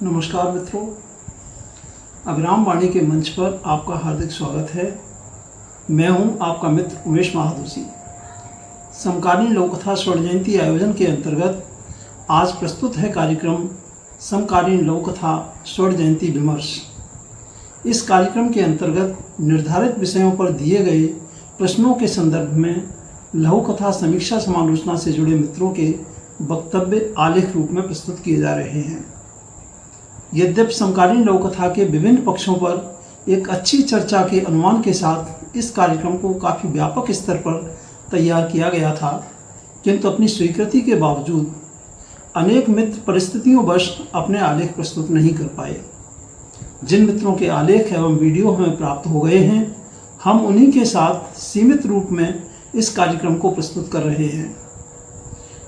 नमस्कार मित्रों, अभिराम वाणी के मंच पर आपका हार्दिक स्वागत है। मैं हूं आपका मित्र उमेश महादोशी। समकालीन लोककथा स्वर्ण जयंती आयोजन के अंतर्गत आज प्रस्तुत है कार्यक्रम समकालीन लोककथा स्वर्ण जयंती विमर्श। इस कार्यक्रम के अंतर्गत निर्धारित विषयों पर दिए गए प्रश्नों के संदर्भ में लघु कथा समीक्षा समालोचना से जुड़े मित्रों के वक्तव्य आलेख रूप में प्रस्तुत किए जा रहे हैं। यद्यपि समकालीन लोककथा के विभिन्न पक्षों पर एक अच्छी चर्चा के अनुमान के साथ इस कार्यक्रम को काफ़ी व्यापक स्तर पर तैयार किया गया था, किंतु अपनी स्वीकृति के बावजूद अनेक मित्र परिस्थितियों अपने आलेख प्रस्तुत नहीं कर पाए। जिन मित्रों के आलेख एवं वीडियो हमें प्राप्त हो गए हैं, हम उन्हीं के साथ सीमित रूप में इस कार्यक्रम को प्रस्तुत कर रहे हैं।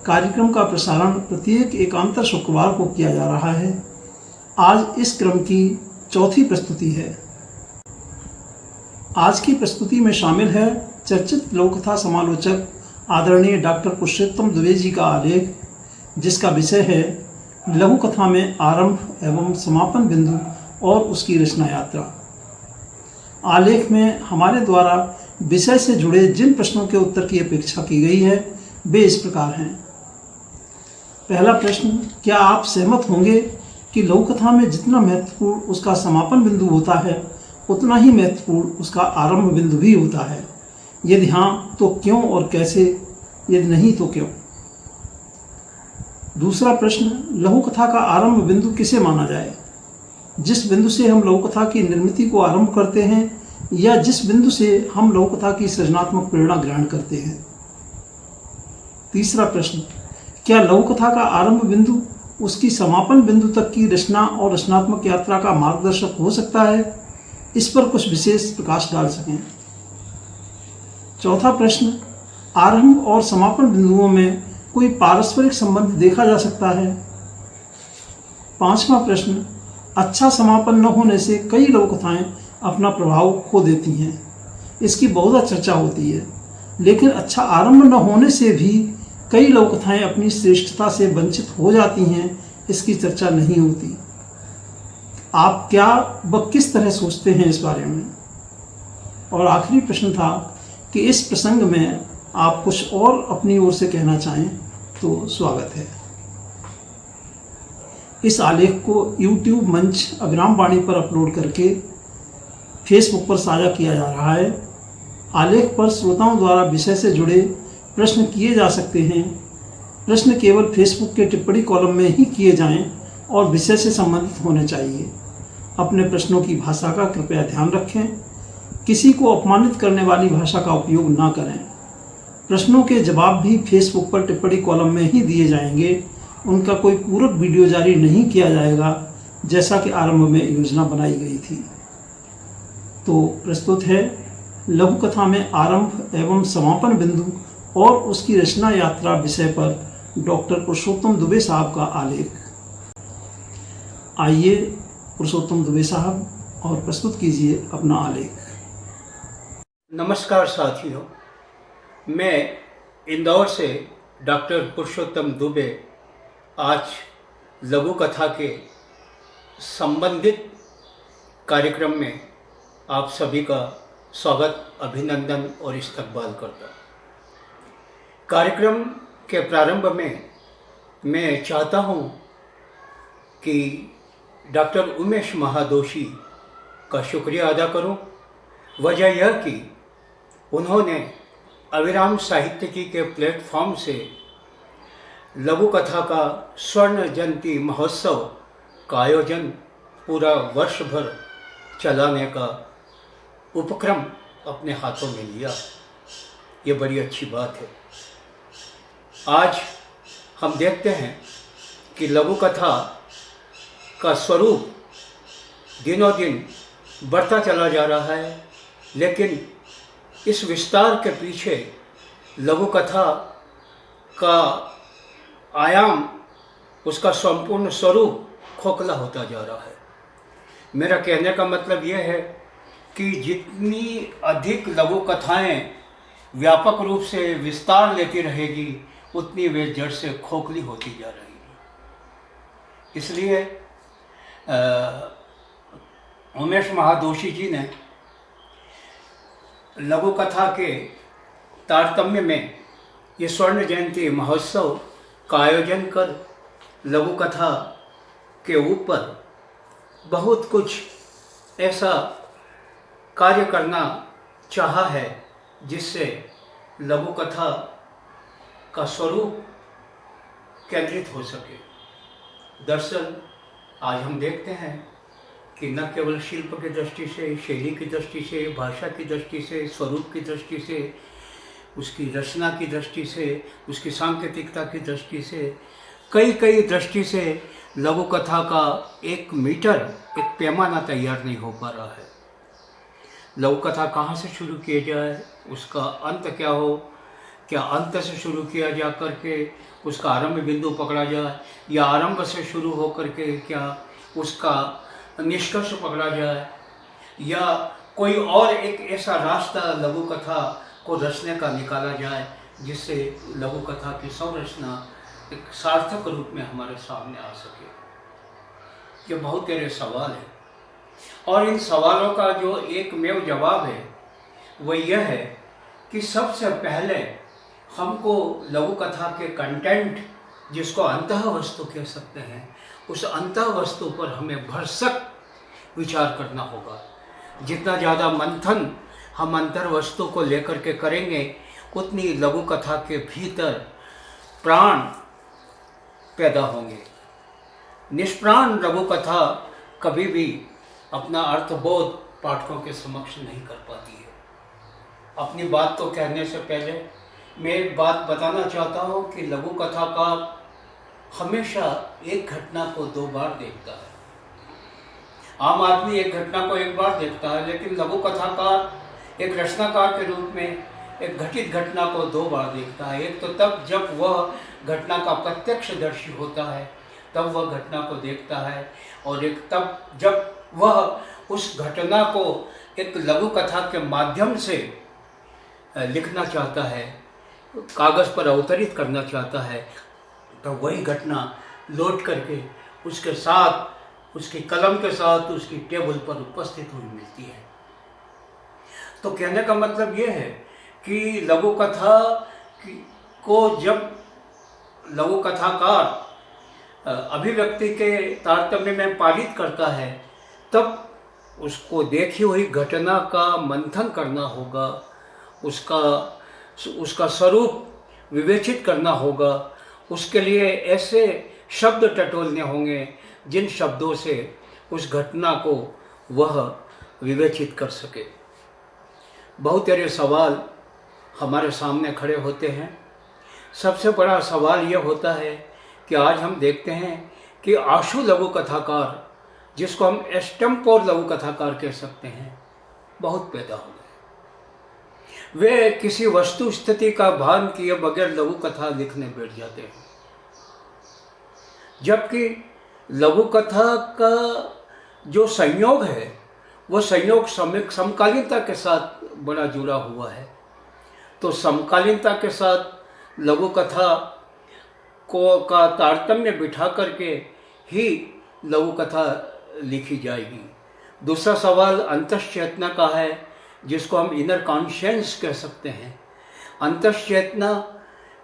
कार्यक्रम का प्रसारण प्रत्येक एकांतर शुक्रवार को किया जा रहा है। आज इस क्रम की चौथी प्रस्तुति है। आज की प्रस्तुति में शामिल है चर्चित लोककथा समालोचक आदरणीय डॉक्टर पुरुषोत्तम दुबे जी का आलेख, जिसका विषय है लघु कथा में आरंभ एवं समापन बिंदु और उसकी रचना यात्रा। आलेख में हमारे द्वारा विषय से जुड़े जिन प्रश्नों के उत्तर की अपेक्षा की गई है वे इस प्रकार हैं। पहला प्रश्न, क्या आप सहमत होंगे कि लघु कथा में जितना महत्वपूर्ण उसका समापन बिंदु होता है, उतना ही महत्वपूर्ण उसका आरंभ बिंदु भी होता है? यदि हाँ तो क्यों और कैसे, यदि नहीं तो क्यों? दूसरा प्रश्न, लघु कथा का आरंभ बिंदु किसे माना जाए? जिस बिंदु से हम लघु कथा की निर्मिति को आरंभ करते हैं या जिस बिंदु से हम लघु कथा की सृजनात्मक प्रेरणा ग्रहण करते हैं? तीसरा प्रश्न, क्या लघु कथा का आरंभ बिंदु उसकी समापन बिंदु तक की रचना और रचनात्मक यात्रा का मार्गदर्शक हो सकता है? इस पर कुछ विशेष प्रकाश डाल सकें। चौथा प्रश्न, आरंभ और समापन बिंदुओं में कोई पारस्परिक संबंध देखा जा सकता है? पांचवा प्रश्न, अच्छा समापन न होने से कई लघु कथाएं अपना प्रभाव खो देती हैं। इसकी बहुत चर्चा होती है, लेकिन अच्छा आरंभ न होने से भी कई लघु कथाएं अपनी श्रेष्ठता से वंचित हो जाती हैं। इसकी चर्चा नहीं होती। आप क्या व किस तरह सोचते हैं इस बारे में? और आखिरी प्रश्न था कि इस प्रसंग में आप कुछ और अपनी ओर से कहना चाहें तो स्वागत है। इस आलेख को YouTube मंच अभिराम वाणी पर अपलोड करके फेसबुक पर साझा किया जा रहा है। आलेख पर श्रोताओं द्वारा विषय से जुड़े प्रश्न किए जा सकते हैं। प्रश्न केवल फेसबुक के टिप्पणी कॉलम में ही किए जाएं और विषय से संबंधित होने चाहिए। अपने प्रश्नों की भाषा का कृपया ध्यान रखें। किसी को अपमानित करने वाली भाषा का उपयोग ना करें। प्रश्नों के जवाब भी फेसबुक पर टिप्पणी कॉलम में ही दिए जाएंगे। उनका कोई पूरक वीडियो जारी नहीं किया जाएगा, जैसा कि आरंभ में योजना बनाई गई थी। तो प्रस्तुत है लघु कथा में आरंभ एवं समापन बिंदु और उसकी रचना यात्रा विषय पर डॉक्टर पुरुषोत्तम दुबे साहब का आलेख। आइए पुरुषोत्तम दुबे साहब और प्रस्तुत कीजिए अपना आलेख। नमस्कार साथियों, मैं इंदौर से डॉक्टर पुरुषोत्तम दुबे आज लघु कथा के संबंधित कार्यक्रम में आप सभी का स्वागत, अभिनंदन और इस्तकबाल करता हूँ। कार्यक्रम के प्रारंभ में मैं चाहता हूँ कि डॉक्टर उमेश महादोशी का शुक्रिया अदा करूँ। वजह यह कि उन्होंने अभिराम साहित्यिकी के प्लेटफॉर्म से लघु कथा का स्वर्ण जयंती महोत्सव का आयोजन पूरा वर्ष भर चलाने का उपक्रम अपने हाथों में लिया। ये बड़ी अच्छी बात है। आज हम देखते हैं कि लघु कथा का स्वरूप दिनों दिन बढ़ता चला जा रहा है, लेकिन इस विस्तार के पीछे लघु कथा का आयाम, उसका संपूर्ण स्वरूप खोखला होता जा रहा है। मेरा कहने का मतलब यह है कि जितनी अधिक लघु कथाएं व्यापक रूप से विस्तार लेती रहेगी, उतनी वे जड़ से खोखली होती जा रही है। इसलिए उमेश महादोशी जी ने लघु कथा के तारतम्य में ये स्वर्ण जयंती महोत्सव का आयोजन कर लघु कथा के ऊपर बहुत कुछ ऐसा कार्य करना चाहा है जिससे लघु कथा का स्वरूप केंद्रित हो सके। दरअसल आज हम देखते हैं कि न केवल शिल्प की दृष्टि से, शैली की दृष्टि से, भाषा की दृष्टि से, स्वरूप की दृष्टि से, उसकी रचना की दृष्टि से, उसकी सांकेतिकता की दृष्टि से, कई दृष्टि से लघु कथा का एक मीटर, एक पैमाना तैयार नहीं हो पा रहा है। लघु कथा कहाँ से शुरू किया जाए, उसका अंत क्या हो, क्या अंत से शुरू किया जा करके उसका आरंभ बिंदु पकड़ा जाए, या आरंभ से शुरू हो करके क्या उसका निष्कर्ष पकड़ा जाए, या कोई और एक ऐसा रास्ता लघु कथा को रचने का निकाला जाए जिससे लघु कथा की संरचना एक सार्थक रूप में हमारे सामने आ सके। ये बहुत सारे सवाल हैं और इन सवालों का जो एकमेव जवाब है वो यह है कि सबसे पहले हमको लघु कथा के कंटेंट, जिसको अंतः वस्तु कह सकते हैं, उस अंतः वस्तु पर हमें भरसक विचार करना होगा। जितना ज़्यादा मंथन हम अंतर वस्तु को लेकर के करेंगे उतनी लघु कथा के भीतर प्राण पैदा होंगे। निष्प्राण लघु कथा कभी भी अपना अर्थबोध पाठकों के समक्ष नहीं कर पाती है। अपनी बात को कहने से पहले मैं एक बात बताना चाहता हूँ कि लघु कथाकार हमेशा एक घटना को दो बार देखता है। आम आदमी एक घटना को एक बार देखता है, लेकिन लघु कथाकार एक रचनाकार के रूप में एक घटित घटना को दो बार देखता है। एक तो तब जब वह घटना का प्रत्यक्षदर्शी होता है, तब वह घटना को देखता है, और एक तब जब वह उस घटना को एक लघु कथा के माध्यम से लिखना चाहता है, कागज़ पर अवतरित करना चाहता है, तो वही घटना लौट करके उसके साथ, उसकी कलम के साथ उसकी टेबल पर उपस्थित हुई मिलती है। तो कहने का मतलब ये है कि लघु कथा को जब लघु कथाकार अभिव्यक्ति के तारतम्य में पारित करता है, तब उसको देखी हुई घटना का मंथन करना होगा, उसका स्वरूप विवेचित करना होगा। उसके लिए ऐसे शब्द टटोलने होंगे जिन शब्दों से उस घटना को वह विवेचित कर सके। बहुत सारे सवाल हमारे सामने खड़े होते हैं। सबसे बड़ा सवाल यह होता है कि आज हम देखते हैं कि आशु लघु कथाकार, जिसको हम एस्टम्पोर लघु कथाकार कह सकते हैं, बहुत पैदा हो गए। वे किसी वस्तु स्थिति का भान किए बगैर लघु कथा लिखने बैठ जाते हैं, जबकि लघु कथा का जो संयोग है वो संयोग समकालीनता के साथ बड़ा जुड़ा हुआ है। तो समकालीनता के साथ लघु कथा का तारतम्य बिठा करके ही लघु कथा लिखी जाएगी। दूसरा सवाल अंतश्चेतना का है, जिसको हम इनर कॉन्शियंस कह सकते हैं। अंतश्चेतना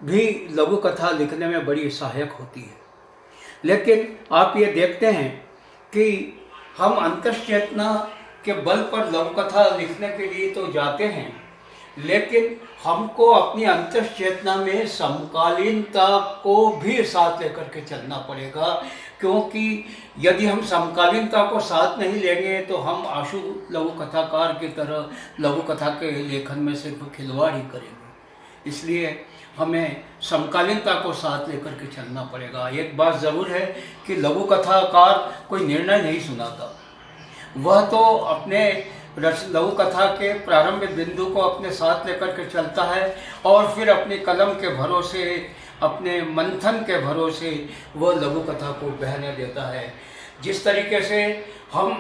भी लघु कथा लिखने में बड़ी सहायक होती है। लेकिन आप ये देखते हैं कि हम अंतश्चेतना के बल पर लघु कथा लिखने के लिए तो जाते हैं, लेकिन हमको अपनी अंतश्चेतना में समकालीनता को भी साथ लेकर के चलना पड़ेगा, क्योंकि यदि हम समकालीनता को साथ नहीं लेंगे तो हम आशु लघु कथाकार की तरह लघु कथा के लेखन में सिर्फ खिलवाड़ ही करेंगे। इसलिए हमें समकालीनता को साथ लेकर के चलना पड़ेगा। एक बात ज़रूर है कि लघु कथाकार कोई निर्णय नहीं सुनाता, वह तो अपने लघु कथा के प्रारंभिक बिंदु को अपने साथ लेकर के चलता है और फिर अपनी कलम के भरोसे, अपने मंथन के भरोसे वह लघु कथा को बहने देता है। जिस तरीके से हम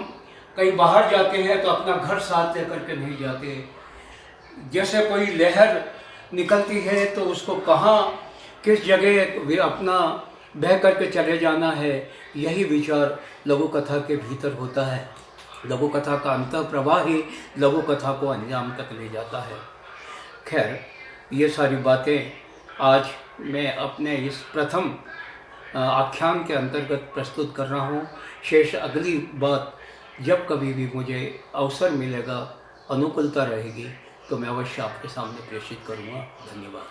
कहीं बाहर जाते हैं तो अपना घर साथ लेकर के नहीं जाते। जैसे कोई लहर निकलती है तो उसको कहाँ किस जगह अपना बह करके चले जाना है, यही विचार लघु कथा के भीतर होता है। लघु कथा का अंतः प्रवाह ही लघु कथा को अंजाम तक ले जाता है। खैर, ये सारी बातें आज मैं अपने इस प्रथम आख्यान के अंतर्गत प्रस्तुत कर रहा हूँ। शेष अगली बात जब कभी भी मुझे अवसर मिलेगा, अनुकूलता रहेगी, तो मैं अवश्य आपके सामने प्रेषित करूँगा। धन्यवाद।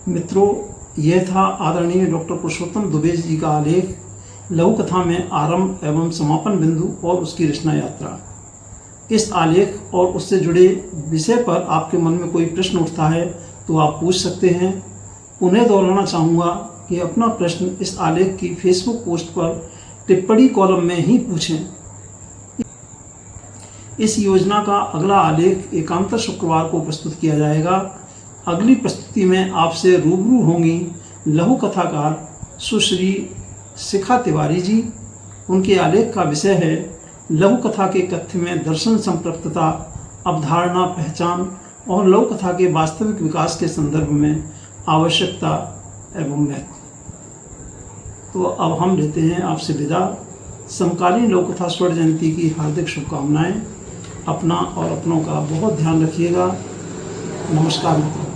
मित्रों, यह था आदरणीय डॉक्टर पुरुषोत्तम दुबे जी का आलेख लघु कथा में आरंभ एवं समापन बिंदु और उसकी रचना यात्रा। इस आलेख और उससे जुड़े विषय पर आपके मन में कोई प्रश्न उठता है तो आप पूछ सकते हैं। उन्हें दोहराना चाहूँगा कि अपना प्रश्न इस आलेख की फेसबुक पोस्ट पर टिप्पणी कॉलम में ही पूछें। इस योजना का अगला आलेख एकांतर शुक्रवार को प्रस्तुत किया जाएगा। अगली प्रस्तुति में आपसे रूबरू होंगी लघु कथाकार सुश्री शिखा तिवारी जी। उनके आलेख का विषय है लघु कथा के कथ्य में दर्शन संपृक्तता, अवधारणा, पहचान और लघु कथा के वास्तविक विकास के संदर्भ में आवश्यकता एवं महत्व। तो अब हम लेते हैं आपसे विदा। समकालीन लोक कथा स्वर्ण जयंती की हार्दिक शुभकामनाएं। अपना और अपनों का बहुत ध्यान रखिएगा। नमस्कार मित्रों।